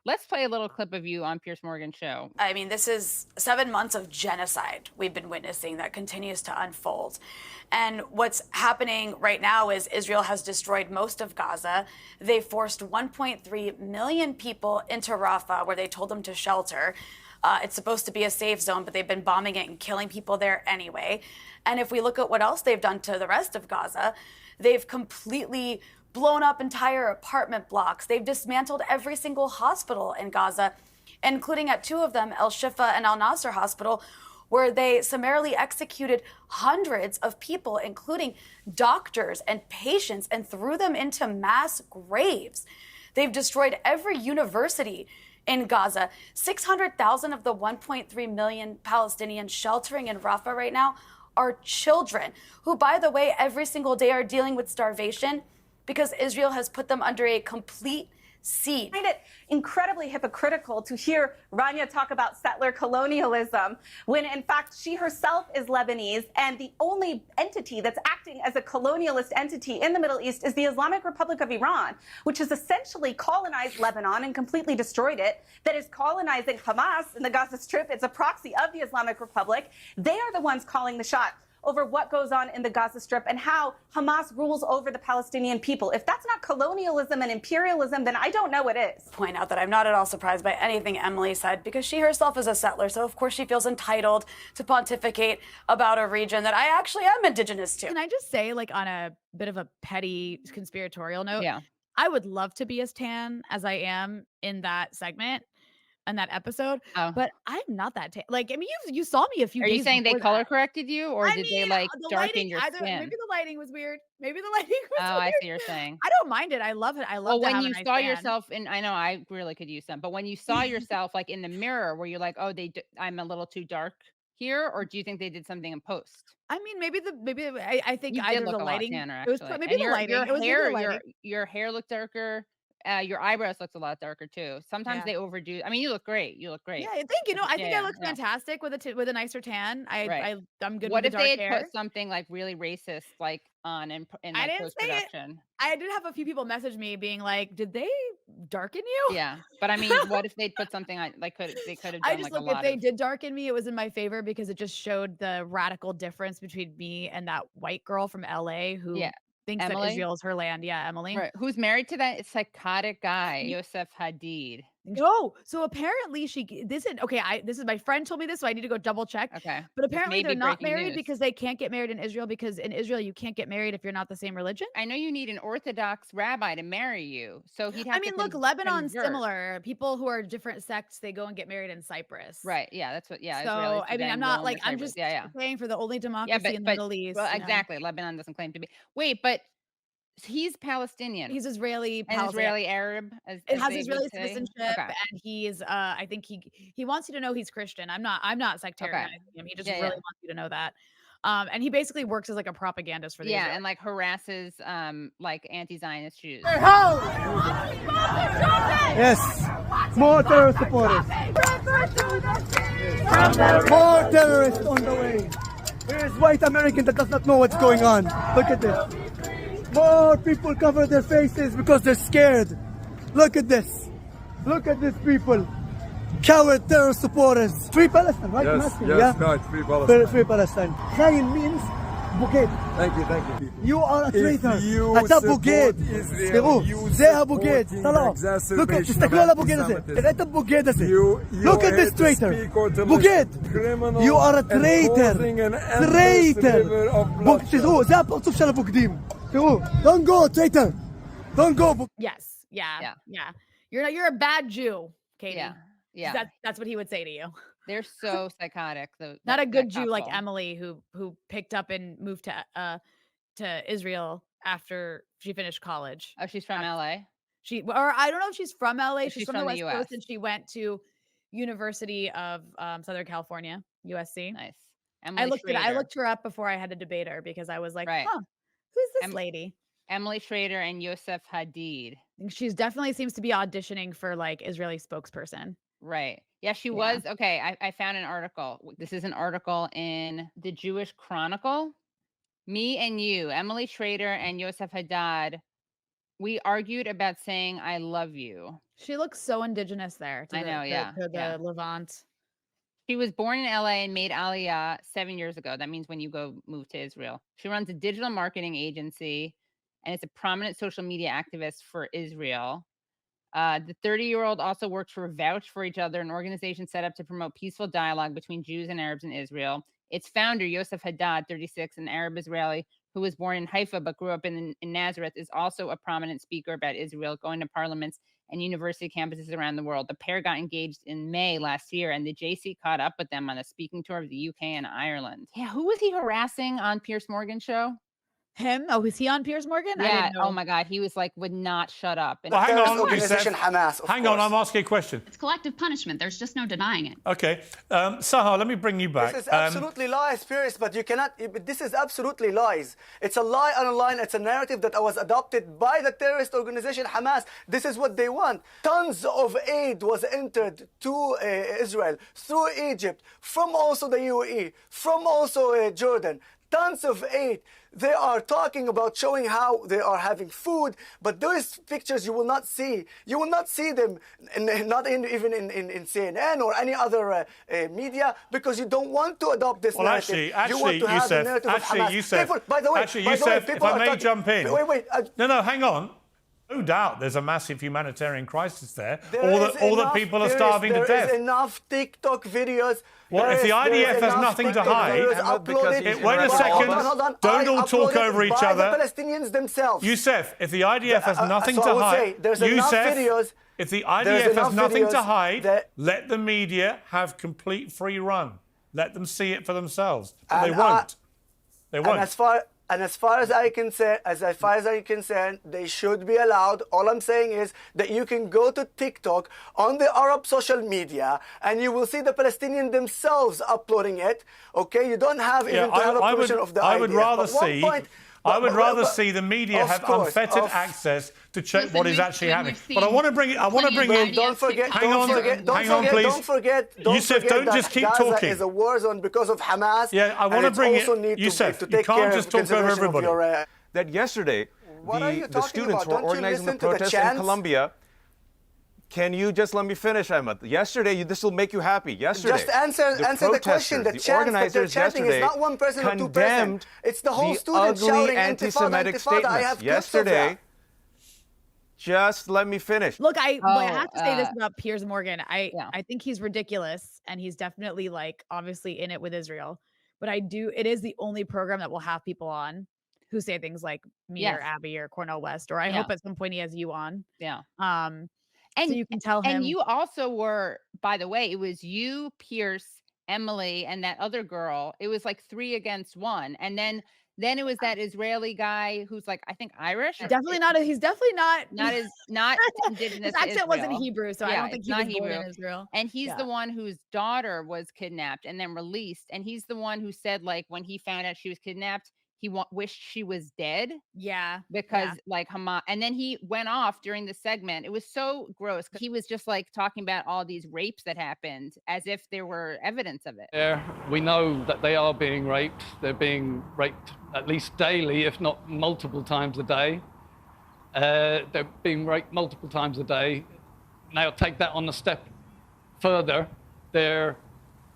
Let's play a little clip of you on Piers Morgan's show. I mean, this is 7 months of genocide we've been witnessing that continues to unfold. And what's happening right now is Israel has destroyed most of Gaza. They forced 1.3 million people into Rafah, where they told them to shelter. It's supposed to be a safe zone, but they've been bombing it and killing people there anyway. And if we look at what else they've done to the rest of Gaza, they've completely blown up entire apartment blocks. They've dismantled every single hospital in Gaza, including at 2 of them, El Shifa and Al Nasser Hospital, where they summarily executed hundreds of people, including doctors and patients, and threw them into mass graves. They've destroyed every university in Gaza. 600,000 of the 1.3 million Palestinians sheltering in Rafah right now are children, who, by the way, every single day are dealing with starvation because Israel has put them under a complete siege. I find it incredibly hypocritical to hear Rania talk about settler colonialism when, in fact, she herself is Lebanese, and the only entity that's acting as a colonialist entity in the Middle East is the Islamic Republic of Iran, which has essentially colonized Lebanon and completely destroyed it, that is colonizing Hamas in the Gaza Strip. It's a proxy of the Islamic Republic. They are the ones calling the shot over what goes on in the Gaza Strip and how Hamas rules over the Palestinian people. If that's not colonialism and imperialism, then I don't know what is. Point out that I'm not at all surprised by anything Emily said, because she herself is a settler, so of course she feels entitled to pontificate about a region that I actually am indigenous to. Can I just say, like, on a bit of a petty conspiratorial note, Yeah. I would love to be as tan as I am in that segment and that episode, Oh. but I'm not that tan. Like, I mean, you saw me a few Are days you saying they before color that. corrected you, or I did they mean, like the darken lighting, your skin? maybe the lighting was weird. Maybe the lighting was Oh, weird. I see what you're saying. I don't mind it. I love it. I love Well, to when have a you nice saw tan. yourself in, I know I really could use some, but when you saw yourself like in the mirror, were you like, oh, I'm a little too dark here, or do you think they did something in post? I mean, I think You either did look the a lot lighting. tanner, It was actually. maybe And the lighting. It was maybe the lighting. your hair looked darker. Your eyebrows looked a lot darker too. Sometimes Yeah. they overdo. I mean, you look great. You look great. Yeah, thank you. No, I think I look Yeah. fantastic with a nicer tan. Right. I'm good What with if the they dark had hair. put something like really racist, like on in I like didn't post say it. production? I did have a few people message me being like, "Did they darken you?" Yeah, but I mean, what if they put something on? Like, they could have I done just like a look, if lot they of. did darken me, it was in my favor because it just showed the radical difference between me and that white girl from LA who Yeah, thinks that Emily, Israel is her land. Yeah, Emily. right? Who's married to that psychotic guy, Yoseph Haddad? Oh, so apparently this is my friend told me this, so I need to go double check. Okay, But this apparently may they're be not breaking married news. because they can't get married in Israel, because in Israel you can't get married if you're not the same religion. I know you need an Orthodox rabbi to marry you, so he'd have I mean, to look, Lebanon's convert. similar. People who are different sects, they go and get married in Cyprus. Right? Yeah, that's what. Yeah, Israelis So, I mean, I'm not like, I'm just Yeah, yeah, saying for the only yeah. democracy in the Middle East, Well, exactly. Lebanon doesn't claim to be. Wait, but he's Palestinian. He's Israeli, And Israeli Arab, It as has they Israeli would say? citizenship, Okay. and he's, I think he wants you to know he's Christian. I'm not sectarianizing him. He just Yeah, really yeah. wants you to know that. And he basically works as like a propagandist for the Yeah, Israel. and like harasses like anti-Zionist Jews. Yes, more terrorist supporters. More terrorists on the way. Here's white American that does not know what's going on. Look at this. More people cover their faces because they're scared. Look at this. Look at these people. Coward terrorist supporters. Free Palestine, right? Yes, right, free Palestine. Free Palestine. Zion means בוגד. Thank you. You are a traitor. you אתה בוגד. Israel, תראו, you זה הבוגד. supporting תראו, the exacerbation תסתכלו of על הבוגד הזה. anti-Semitism. תראה את הבוגד הזה. You Look at this hate to traitor. speak or to בוגד. listen. Criminal You are a and traitor. causing an endless river of bloodshed. תראו, זה הפרצוף של הבוגדים. תראו, don't go, traitor. Don't go. Yes. Yeah. You're a bad Jew, Katie. Yeah. That's what he would say to you. They're so psychotic. Not a good that Jew like couple. Emily, who picked up and moved to Israel after she finished college. Oh, she's from LA? Or I don't know if she's from LA. She's She's from from the the West US. Coast, and she went to University of Southern California, USC. Nice. I looked her up before I had to debate her because I was like, Right. who's this lady? Emily Schrader and Yoseph Haddad. She's definitely seems to be auditioning for like Israeli spokesperson. Right. Yeah, she was. Okay, I found an article. This is an article in the Jewish Chronicle. Me and you, Emily Schrader and Yoseph Haddad, we argued about saying I love you. She looks so indigenous there to I know, yeah, to yeah. the Levant. She was born in LA and made Aliyah 7 years ago. That means when you go move to Israel. She runs a digital marketing agency and is a prominent social media activist for Israel. The 30-year-old also works for Vouch for Each Other, an organization set up to promote peaceful dialogue between Jews and Arabs in Israel. Its founder, Yoseph Haddad, 36, an Arab Israeli who was born in Haifa but grew up in Nazareth, is also a prominent speaker about Israel, going to parliaments and university campuses around the world. The pair got engaged in May last year, and the JC caught up with them on a speaking tour of the UK and Ireland. Yeah, who was he harassing on Piers Morgan show? Him? Oh, is he on Piers Morgan? I Yeah. didn't know. Oh my God, he was like would not shut up. And Well, hang on, organization Yosef. Hamas. Hang on, I'm asking a question. It's collective punishment. There's just no denying it. Okay, Sahar, let me bring you back. This is absolutely lies, Piers, but you cannot. This is absolutely lies. It's a lie on a line. It's a narrative that was adopted by the terrorist organization Hamas. This is what they want. Tons of aid was entered to Israel through Egypt, from also the UAE, from also Jordan. Tons of aid. They are talking about showing how they are having food, but those pictures you will not see. You will not see them, even in CNN or any other media, because you don't want to adopt this narrative. Actually, you want to have the narrative of Hamas. Yosef, By the way, Yosef, if I may jump in. Wait. No, hang on. No doubt there's a massive humanitarian crisis there. There All that people are starving to death. There is enough TikTok videos. Well, if the IDF has nothing to hide, wait a second. Hold on. Don't all talk over each other. By the Palestinians themselves. Yosef, if the IDF has nothing to hide, if the IDF has nothing to hide, let the media have complete free run. Let them see it for themselves. But they won't. They won't. And as far as I'm concerned, they should be allowed. All I'm saying is that you can go to TikTok on the Arab social media and you will see the Palestinians themselves uploading it. Okay, you don't have even to have a permission of the I would IDF. I would rather see the media have unfettered access to check what is actually happening. But I want to bring it. Don't forget. Hang on, please. Don't forget. Yosef, don't just keep Gaza talking. is a war zone because of Hamas. Yeah, I want to bring it. Yosef, you can't just talk over everybody. That yesterday, the students were organizing the protest in Colombia. Can you just let me finish, Ahmed? Yesterday, this will make you happy. Yesterday, just answer the question. The organizers yesterday is not one person or two persons. It's the whole student shouting anti-Semitic statements. Yesterday, just let me finish. Look, I have to say this about Piers Morgan. I think he's ridiculous, and he's definitely like obviously in it with Israel. But it is the only program that will have people on who say things like me or Abby or Cornel West, or I hope at some point he has you on. Yeah. And so you can tell him. And you also were, by the way, it was you, Pierce, Emily, and that other girl. It was like 3 against 1. And then it was that Israeli guy who's like, I think Irish. He's definitely not not indigenous. His accent wasn't Hebrew, so I don't think he was Hebrew. Born in Israel. And he's the one whose daughter was kidnapped and then released. And he's the one who said, like, when he found out she was kidnapped, he wished she was dead. Yeah. Because like Hamas, and then he went off during the segment. It was so gross. He was just like talking about all these rapes that happened as if there were evidence of it. We know that they are being raped. They're being raped at least daily, if not multiple times a day. They're being raped multiple times a day. Now take that on a step further. They're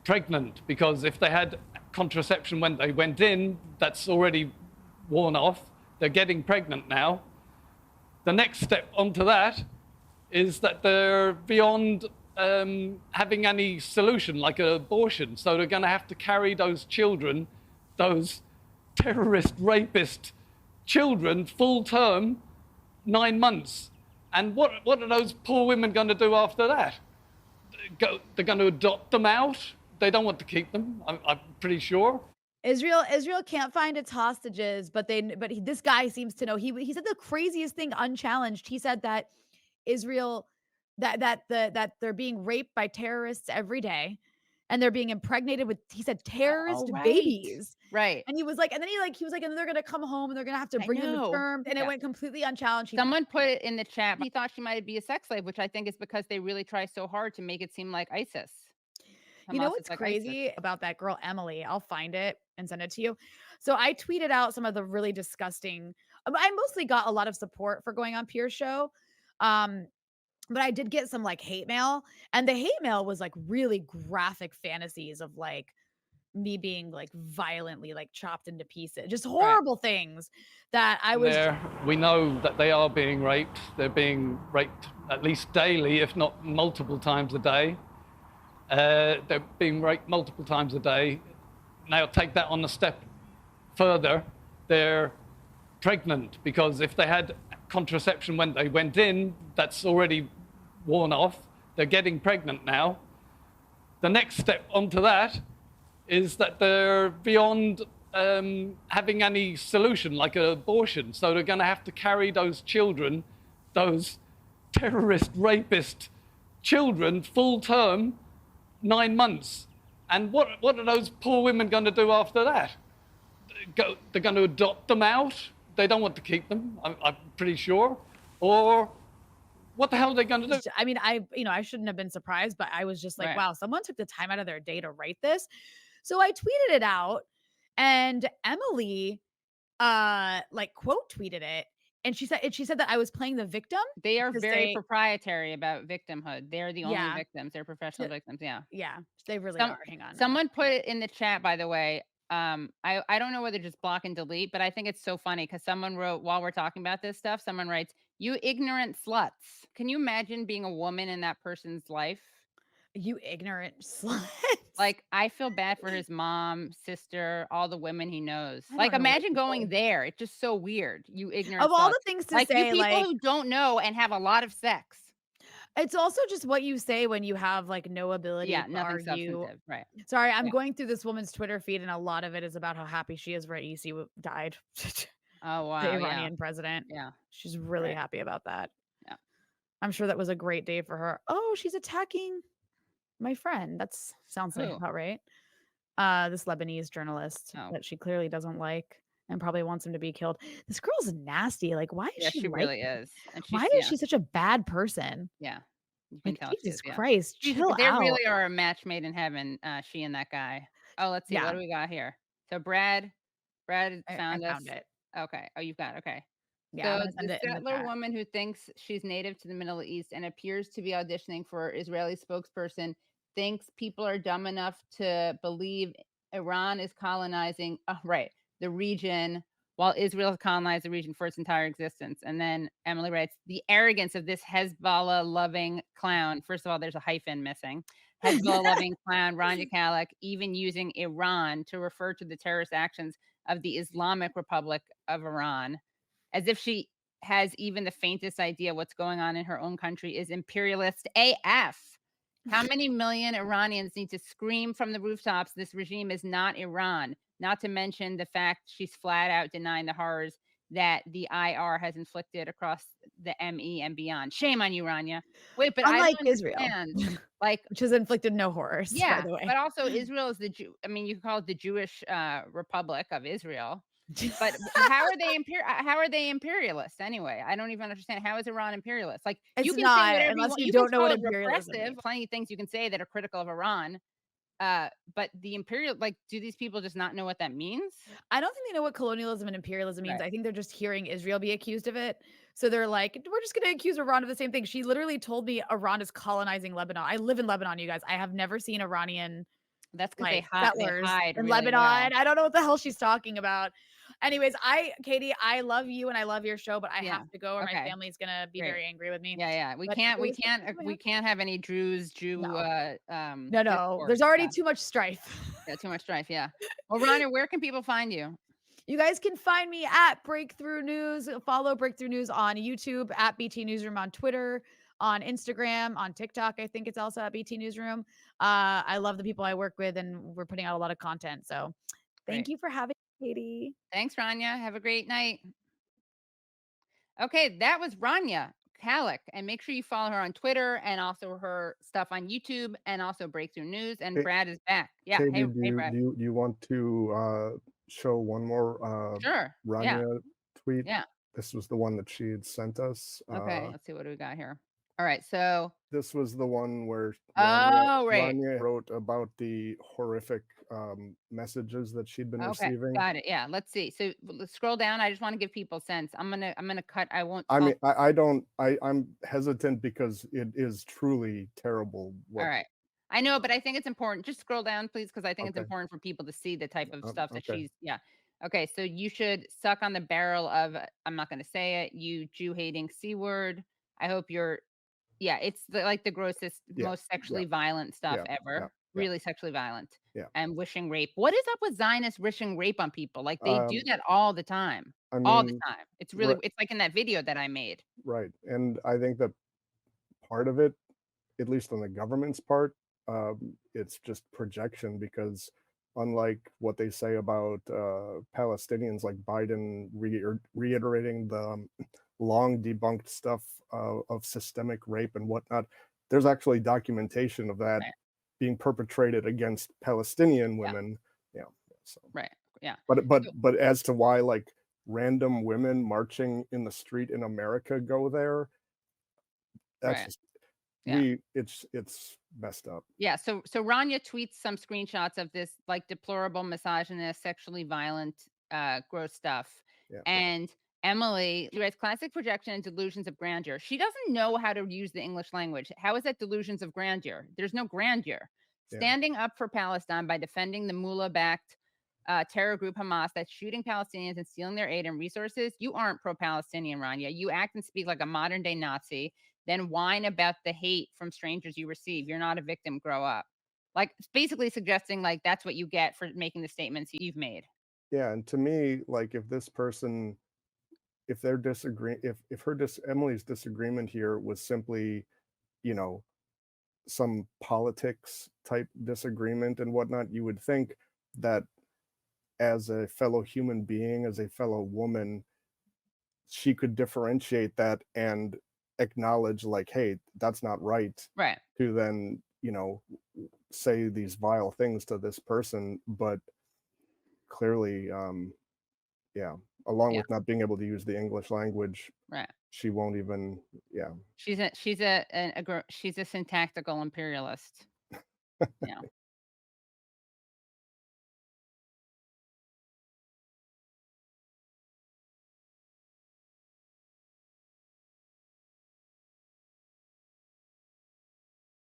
pregnant because if they had contraception when they went in, that's already worn off. They're getting pregnant now. The next step onto that is that they're beyond having any solution like an abortion. So they're going to have to carry those children, those terrorist, rapist children, full term, 9 months. And what are those poor women going to do after that? They're going to adopt them out? They don't want to keep them, I'm pretty sure. Israel can't find its hostages, but this guy seems to know. He said the craziest thing unchallenged. He said that Israel that they're being raped by terrorists every day, and they're being impregnated with, he said, terrorist babies. Right. And he was like, and they're gonna come home and they're gonna have to bring them to term, and it went completely unchallenged. Someone put it in the chat. He thought she might be a sex slave, which I think is because they really try so hard to make it seem like ISIS. You know what's crazy about that girl, Emily? I'll find it and send it to you. So I tweeted out some of the really disgusting. I mostly got a lot of support for going on Piers' show. But I did get some like hate mail, and the hate mail was like really graphic fantasies of like me being like violently like chopped into pieces, just horrible things that I was. We know that they are being raped. They're being raped at least daily, if not multiple times a day. They're being raped multiple times a day. Now take that on a step further. They're pregnant, because if they had contraception when they went in, that's already worn off. They're getting pregnant now. The next step onto that is that they're beyond having any solution like an abortion. So they're going to have to carry those children, those terrorist, rapist children, full term, 9 months. And what are those poor women going to do after that? They're going to adopt them out? They don't want to keep them, I'm pretty sure. Or what the hell are they going to do? I mean, I shouldn't have been surprised, but I was just like, wow, someone took the time out of their day to write this. So I tweeted it out, and Emily, like quote tweeted it, and she said that I was playing the victim. They are very proprietary about victimhood. They're the only victims. They're professional victims. Yeah. Yeah, they really are. Hang on. Someone put it in the chat, by the way. I don't know whether just block and delete, but I think it's so funny because someone wrote, while we're talking about this stuff, someone writes, "You ignorant sluts." Can you imagine being a woman in that person's life? You ignorant slut. Like, I feel bad for his mom, sister, all the women he knows. Like, imagine going there. It's just so weird. You ignorant of sluts. all the things to like, say, you people like, who don't know and have a lot of sex. It's also just what you say when you have like no ability to nothing argue. Substantive. Right. Sorry, I'm going through this woman's Twitter feed, and a lot of it is about how happy she is Raisi died. Oh, wow. The Iranian president. Yeah. She's really happy about that. Yeah. I'm sure that was a great day for her. Oh, she's attacking my friend. That sounds like about right. This Lebanese journalist that she clearly doesn't like and probably wants him to be killed. This girl's nasty. Like, why is she like really is. And why is she such a bad person? Yeah. Like, Jesus Christ, chill they out. really are a match made in heaven, she and that guy. Oh, let's see. What do we got here? So Brad found us. It. Okay. Oh, you've got it. Okay. Yeah. So the settler woman who thinks she's native to the Middle East and appears to be auditioning for Israeli spokesperson thinks people are dumb enough to believe Iran is colonizing the region while Israel has colonized the region for its entire existence. And then Emily writes, the arrogance of this Hezbollah-loving clown. First of all, there's a hyphen missing. Hezbollah-loving clown, Rania Khalek, even using Iran to refer to the terrorist actions of the Islamic Republic of Iran, as if she has even the faintest idea what's going on in her own country, is imperialist AF. How many million Iranians need to scream from the rooftops, this regime is not Iran? Not to mention the fact she's flat out denying the horrors that the IR has inflicted across the ME and beyond. Shame on you, Rania. Wait, but unlike I Israel, like, which has inflicted no horrors. Yeah, by the way. But also Israel is the I mean, you can call it the Jewish Republic of Israel. But how are they imperialist anyway? I don't even understand. How is Iran imperialist? Like, it's you can not, say whatever unless you don't know what imperialism is. Plenty of things you can say that are critical of Iran. But the imperial, like, do these people just not know what that means? I don't think they know what colonialism and imperialism means. I think they're just hearing Israel be accused of it. So they're like, we're just going to accuse Iran of the same thing. She literally told me Iran is colonizing Lebanon. I live in Lebanon, you guys. I have never seen Iranian That's because like, they hide in really Lebanon. Well. I don't know what the hell she's talking about. Anyways, Katie, I love you and I love your show, but I have to go, or my family's gonna be very angry with me. Yeah. We can't have any Jew. No. There's already too much strife. Yeah, too much strife. Yeah. Well, Rania, where can people find you? You guys can find me at Breakthrough News. Follow Breakthrough News on YouTube, at BT Newsroom on Twitter, on Instagram, on TikTok. I think it's also at BT Newsroom. I love the people I work with, and we're putting out a lot of content. So thank you for having me, Katie. Thanks, Rania. Have a great night. Okay, that was Rania Khalek. And make sure you follow her on Twitter and also her stuff on YouTube and also Breakthrough News. And Brad is back. Yeah. Katie, Hey, Brad. Do you want to show one more Rania tweet? Yeah. This was the one that she had sent us. Okay, let's see what do we got here. All right. So this was the one where Rania wrote about the horrific messages that she'd been receiving. Got it. Yeah. Let's see. So let's scroll down. I just want to give people a sense. I'm gonna cut. I won't. I mean, I'm hesitant because it is truly terrible. All right. I know, but I think it's important. Just scroll down, please, because I think it's important for people to see the type of stuff that she's. Yeah. Okay. So you should suck on the barrel of. I'm not going to say it. You Jew-hating C-word. I hope you're. Yeah, it's like the grossest, most sexually violent stuff ever. Really sexually violent. Yeah. And wishing rape. What is up with Zionists wishing rape on people? Like they do that all the time. All the time. It's really. It's like in that video that I made. Right, and I think that part of it, at least on the government's part, it's just projection because unlike what they say about Palestinians, like Biden reiterating the long debunked stuff of systemic rape and whatnot, there's actually documentation of that being perpetrated against Palestinian women. Yeah. So. Right. Yeah. But as to why like random women marching in the street in America go there, that's just it's messed up. Yeah. So Rania tweets some screenshots of this like deplorable, misogynist, sexually violent, gross stuff. Yeah. And Emily writes classic projection and delusions of grandeur. She doesn't know how to use the English language. How is that delusions of grandeur? There's no grandeur. Standing up for Palestine by defending the mullah-backed terror group Hamas that's shooting Palestinians and stealing their aid and resources. You aren't pro-Palestinian, Rania. You act and speak like a modern-day Nazi, then whine about the hate from strangers you receive. You're not a victim. Grow up. Like it's basically suggesting like that's what you get for making the statements you've made. Yeah, and to me, like if this person, if they're Emily's disagreement here was simply, you know, some politics type disagreement and whatnot, you would think that as a fellow human being, as a fellow woman, she could differentiate that and acknowledge like, hey, that's not right. Right. To then, you know, say these vile things to this person, but clearly, along with not being able to use the English language, right, she won't even. She's a syntactical imperialist. Yeah.